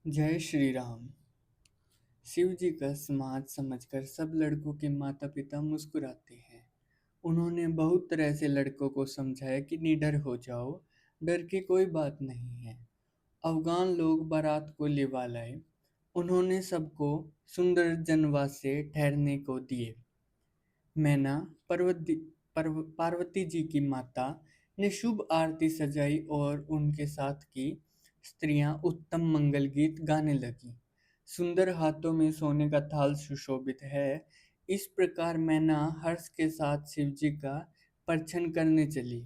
जय श्री राम। शिव जी का समाज समझकर सब लड़कों के माता पिता मुस्कुराते हैं। उन्होंने बहुत तरह से लड़कों को समझाया कि निडर हो जाओ, डर की कोई बात नहीं है। अफगान लोग बारात को लिवा लाए। उन्होंने सबको सुंदर जनवास से ठहरने को दिए। मैना पार्वती जी की माता ने शुभ आरती सजाई और उनके साथ की स्त्रियां उत्तम मंगल गीत गाने लगीं। सुंदर हाथों में सोने का थाल सुशोभित है। इस प्रकार मैना हर्ष के साथ शिव जी का परछन करने चली।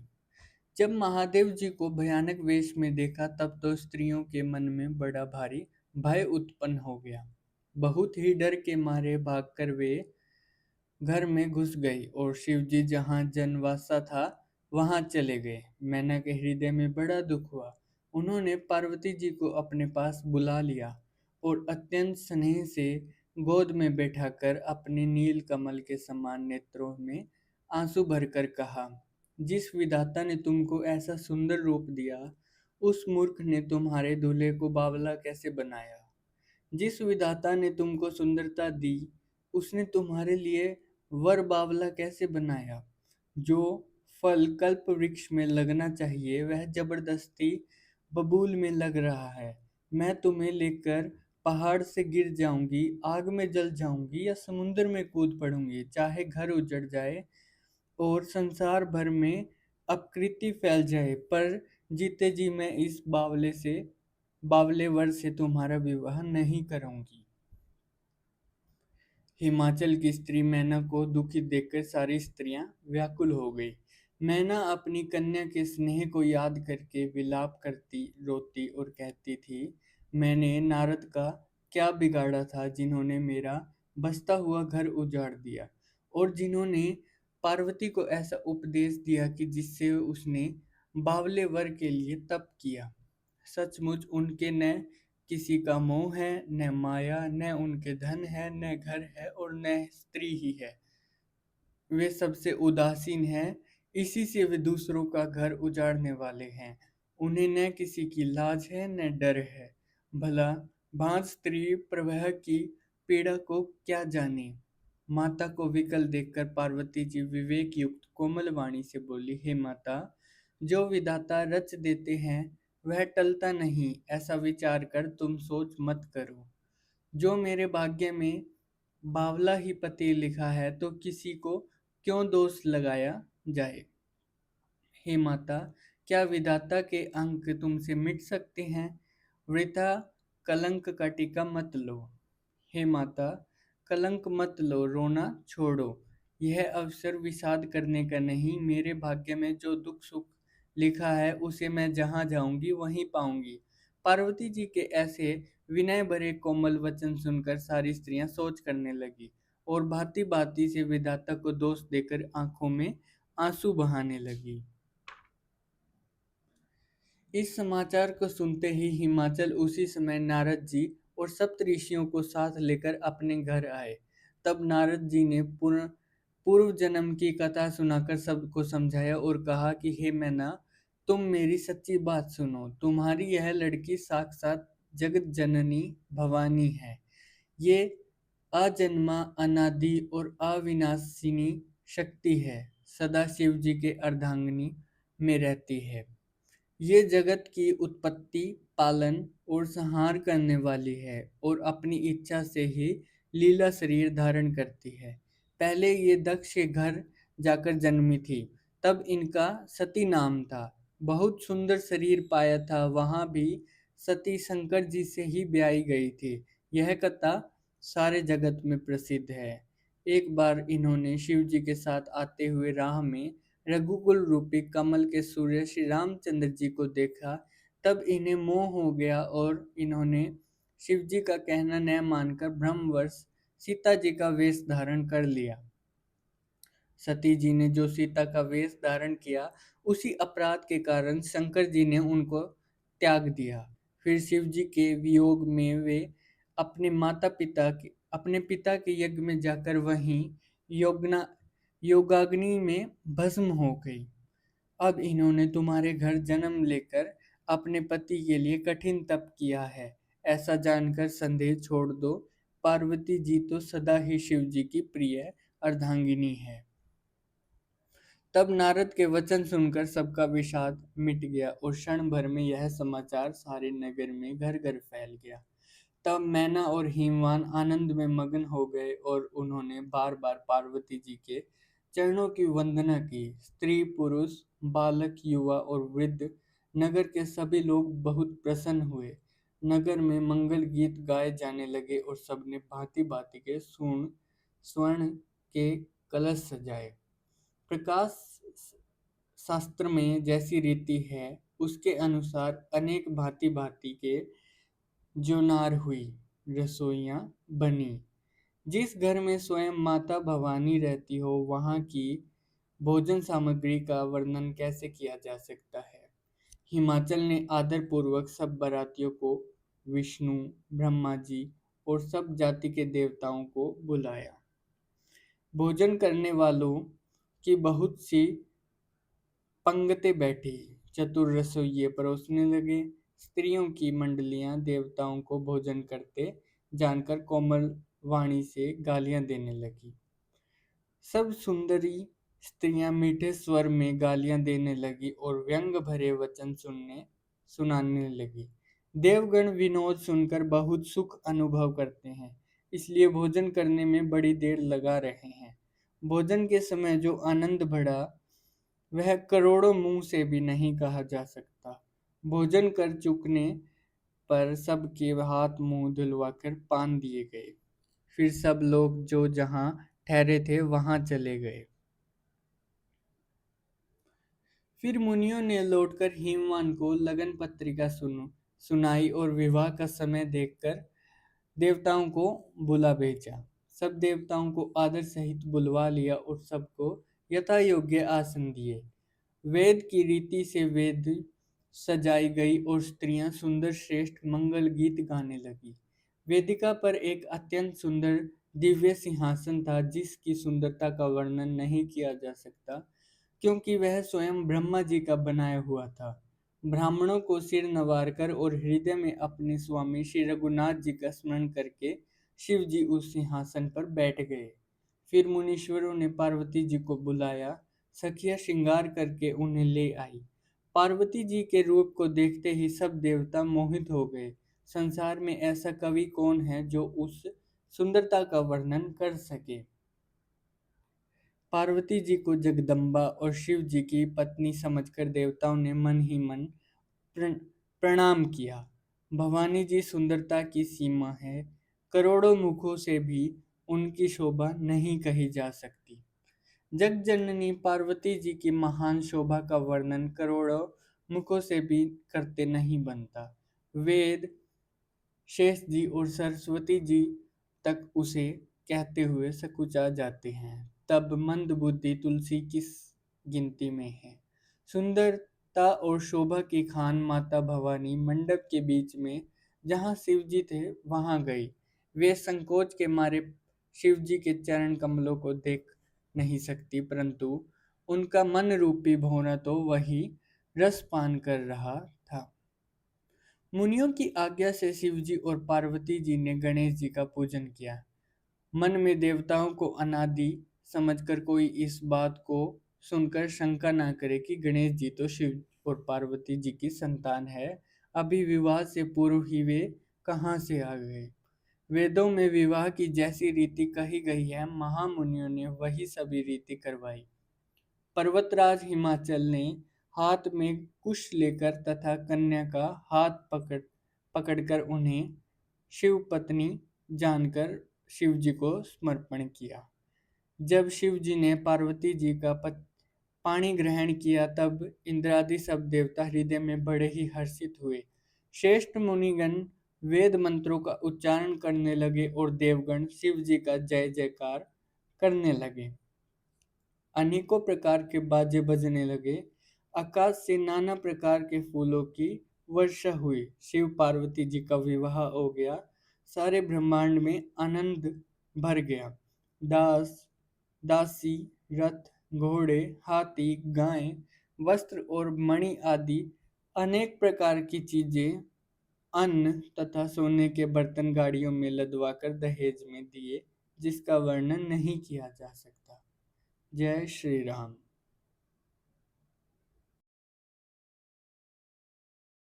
जब महादेव जी को भयानक वेश में देखा तब तो स्त्रियों के मन में बड़ा भारी भय उत्पन्न हो गया। बहुत ही डर के मारे भागकर वे घर में घुस गई और शिवजी जहाँ जनवासा था वहां चले गए। मैना के हृदय में बड़ा दुख हुआ। उन्होंने पार्वती जी को अपने पास बुला लिया और अत्यंत स्नेह से गोद में बैठाकर अपने नील कमल के समान नेत्रों में आंसू भरकर कहा, जिस विधाता ने तुमको ऐसा सुंदर रूप दिया, उस मूर्ख ने तुम्हारे दूल्हे को बावला कैसे बनाया। जिस विधाता ने तुमको सुंदरता दी, उसने तुम्हारे लिए वर बावला कैसे बनाया। जो फल कल्प वृक्ष में लगना चाहिए वह जबरदस्ती बबूल में लग रहा है। मैं तुम्हें लेकर पहाड़ से गिर जाऊंगी, आग में जल जाऊंगी या समुद्र में कूद पड़ूंगी, चाहे घर उजड़ जाए और संसार भर में अपकृति फैल जाए, पर जीते जी मैं इस बावले वर से तुम्हारा विवाह नहीं करूंगी। हिमाचल की स्त्री मैना को दुखी देखकर सारी स्त्रियां व्याकुल हो गई। मैना अपनी कन्या के स्नेह को याद करके विलाप करती, रोती और कहती थी, मैंने नारद का क्या बिगाड़ा था जिन्होंने मेरा बसता हुआ घर उजाड़ दिया और जिन्होंने पार्वती को ऐसा उपदेश दिया कि जिससे उसने बावले वर के लिए तप किया। सचमुच उनके न किसी का मोह है, न माया, न उनके धन है, न घर है और न स्त्री ही है। वे सबसे उदासीन हैं, इसी से वे दूसरों का घर उजाड़ने वाले हैं। उन्हें न किसी की लाज है, न डर है। भला भांज स्त्री प्रवाह की पीड़ा को क्या जाने। माता को विकल देखकर पार्वती जी विवेक युक्त कोमल वाणी से बोली, हे माता, जो विधाता रच देते हैं वह टलता नहीं, ऐसा विचार कर तुम सोच मत करो। जो मेरे भाग्य में बावला ही पति लिखा है तो किसी को क्यों दोष लगाया जाए। हे माता, क्या विधाता के अंक तुमसे मिट सकते हैं। वृथा कलंक का टीका मत लो। हे माता, कलंक मत लो, रोना छोड़ो। यह अवसर विषाद करने का नहीं, मेरे भाग्य में जो दुख सुख लिखा है उसे मैं जहाँ जाऊंगी वहीं पाऊंगी। पार्वती जी के ऐसे विनय भरे कोमल वचन सुनकर सारी स्त्रियां सोच करने लगी और भांति भांति से विधाता को दोष देकर आंखों में आंसू बहाने लगी। इस समाचार को सुनते ही हिमाचल उसी समय नारद जी और सप्तऋषियों को साथ लेकर अपने घर आए। तब नारद जी ने पूर्व जन्म की कथा सुनाकर सबको समझाया और कहा कि हे मैना, तुम मेरी सच्ची बात सुनो। तुम्हारी यह लड़की साक्षात जगत जननी भवानी है। ये अजन्मा, अनादि और अविनाशिनी शक्ति है। सदा शिव जी के अर्धांगिनी में रहती है। ये जगत की उत्पत्ति, पालन और संहार करने वाली है और अपनी इच्छा से ही लीला शरीर धारण करती है। पहले ये दक्ष के घर जाकर जन्मी थी, तब इनका सती नाम था। बहुत सुंदर शरीर पाया था, वहां भी सती शंकर जी से ही ब्याही गई थी। यह कथा सारे जगत में प्रसिद्ध है। एक बार इन्होंने शिव जी के साथ आते हुए राह में रघुकुल रूपी कमल के सूर्य श्री रामचंद्र जी को देखा। तब इन्हें मोह हो गया और इन्होंने शिव जी का कहना न मानकर भ्रमवश सीता जी का वेश धारण कर लिया। सती जी ने जो सीता का वेश धारण किया, उसी अपराध के कारण शंकर जी ने उनको त्याग दिया। फिर शिव जी के वियोग में वे अपने पिता के यज्ञ में जाकर वहीं योगना योगाग्नि में भस्म हो गई। अब इन्होंने तुम्हारे घर जन्म लेकर अपने पति के लिए कठिन तप किया है। ऐसा जानकर संदेह छोड़ दो, पार्वती जी तो सदा ही शिव जी की प्रिय अर्धांगिनी है। तब नारद के वचन सुनकर सबका विषाद मिट गया और क्षण भर में यह समाचार सारे नगर में घर घर फैल गया। तब मैना और हिमवान आनंद में मग्न हो गए और उन्होंने बार बार पार्वती जी के चरणों की वंदना की। स्त्री पुरुष बालक युवा और वृद्ध नगर के सभी लोग बहुत प्रसन्न हुए। नगर में मंगल गीत गाए जाने लगे और सबने भांति भांति के स्वर्ण के कलश सजाए। प्रकाश शास्त्र में जैसी रीति है उसके अनुसार अनेक भांति भांति के जोनार हुई, रसोइयाँ बनी। जिस घर में स्वयं माता भवानी रहती हो वहाँ की भोजन सामग्री का वर्णन कैसे किया जा सकता है। हिमाचल ने आदर पूर्वक सब बारातियों को, विष्णु, ब्रह्मा जी और सब जाति के देवताओं को बुलाया। भोजन करने वालों की बहुत सी पंगतें बैठी, चतुर रसोइये परोसने लगे। स्त्रियों की मंडलियां देवताओं को भोजन करते जानकर कोमल वाणी से गालियां देने लगी। सब सुंदरी स्त्रियां मीठे स्वर में गालियां देने लगी और व्यंग भरे वचन सुनाने लगी। देवगण विनोद सुनकर बहुत सुख अनुभव करते हैं, इसलिए भोजन करने में बड़ी देर लगा रहे हैं। भोजन के समय जो आनंद बढ़ा वह करोड़ों मुंह से भी नहीं कहा जा सकता। भोजन कर चुकने पर सबके हाथ मुंह धुलवाकर पान दिए गए। फिर सब लोग जो जहां ठहरे थे वहां चले गए। फिर मुनियों ने लौटकर हिमवान को लगन पत्रिका सुनाई और विवाह का समय देखकर देवताओं को बुला भेजा। सब देवताओं को आदर सहित बुलवा लिया और सबको यथा योग्य आसन दिए। वेद की रीति से वेद सजाई गई और स्त्रियां सुंदर श्रेष्ठ मंगल गीत गाने लगी। वेदिका पर एक अत्यंत सुंदर दिव्य सिंहासन था जिसकी सुंदरता का वर्णन नहीं किया जा सकता, क्योंकि वह स्वयं ब्रह्मा जी का बनाया हुआ था। ब्राह्मणों को सिर नवारकर और हृदय में अपने स्वामी श्री रघुनाथ जी का स्मरण करके शिव जी उस सिंहासन पर बैठ गए। फिर मुनीश्वरों ने पार्वती जी को बुलाया। सखियां श्रृंगार करके उन्हें ले आई। पार्वती जी के रूप को देखते ही सब देवता मोहित हो गए। संसार में ऐसा कवि कौन है जो उस सुंदरता का वर्णन कर सके। पार्वती जी को जगदम्बा और शिव जी की पत्नी समझकर देवताओं ने मन ही मन प्रण- प्रणाम किया। भवानी जी सुंदरता की सीमा है, करोड़ों मुखों से भी उनकी शोभा नहीं कही जा सकती। जगजननी पार्वती जी की महान शोभा का वर्णन करोड़ों मुखों से भी करते नहीं बनता। वेद, शेष जी और सरस्वती जी तक उसे कहते हुए सकुचा जाते हैं, तब मंद बुद्धि तुलसी किस गिनती में है। सुंदरता और शोभा की खान माता भवानी मंडप के बीच में जहाँ शिव जी थे वहां गई। वे संकोच के मारे शिव जी के चरण कमलों को देख नहीं सकती, परंतु उनका मन रूपी भौरा तो वही रस पान कर रहा था। मुनियों की आज्ञा से शिवजी और पार्वती जी ने गणेश जी का पूजन किया। मन में देवताओं को अनादि समझकर कोई इस बात को सुनकर शंका ना करे कि गणेश जी तो शिव और पार्वती जी की संतान है, अभी विवाह से पूर्व ही वे कहाँ से आ गए। वेदों में विवाह की जैसी रीति कही गई है, महामुनियों ने वही सभी रीति करवाई। पर्वतराज हिमाचल ने हाथ में कुश लेकर तथा कन्या का हाथ पकड़कर उन्हें शिव पत्नी जानकर शिव जी को समर्पण किया। जब शिव जी ने पार्वती जी का पाणी ग्रहण किया तब इंद्रादि सब देवता हृदय में बड़े ही हर्षित हुए। श्रेष्ठ मुनिगण वेद मंत्रों का उच्चारण करने लगे और देवगण शिव जी का जय जयकार करने लगे। अनेकों प्रकार के बाजे बजने लगे। आकाश से नाना प्रकार के फूलों की वर्षा हुई। शिव पार्वती जी का विवाह हो गया। सारे ब्रह्मांड में आनंद भर गया। दास दासी, रथ, घोड़े, हाथी, गायें, वस्त्र और मणि आदि अनेक प्रकार की चीजें अन्न तथा सोने के बर्तन गाड़ियों में लदवाकर दहेज में दिए, जिसका वर्णन नहीं किया जा सकता। जय श्री राम।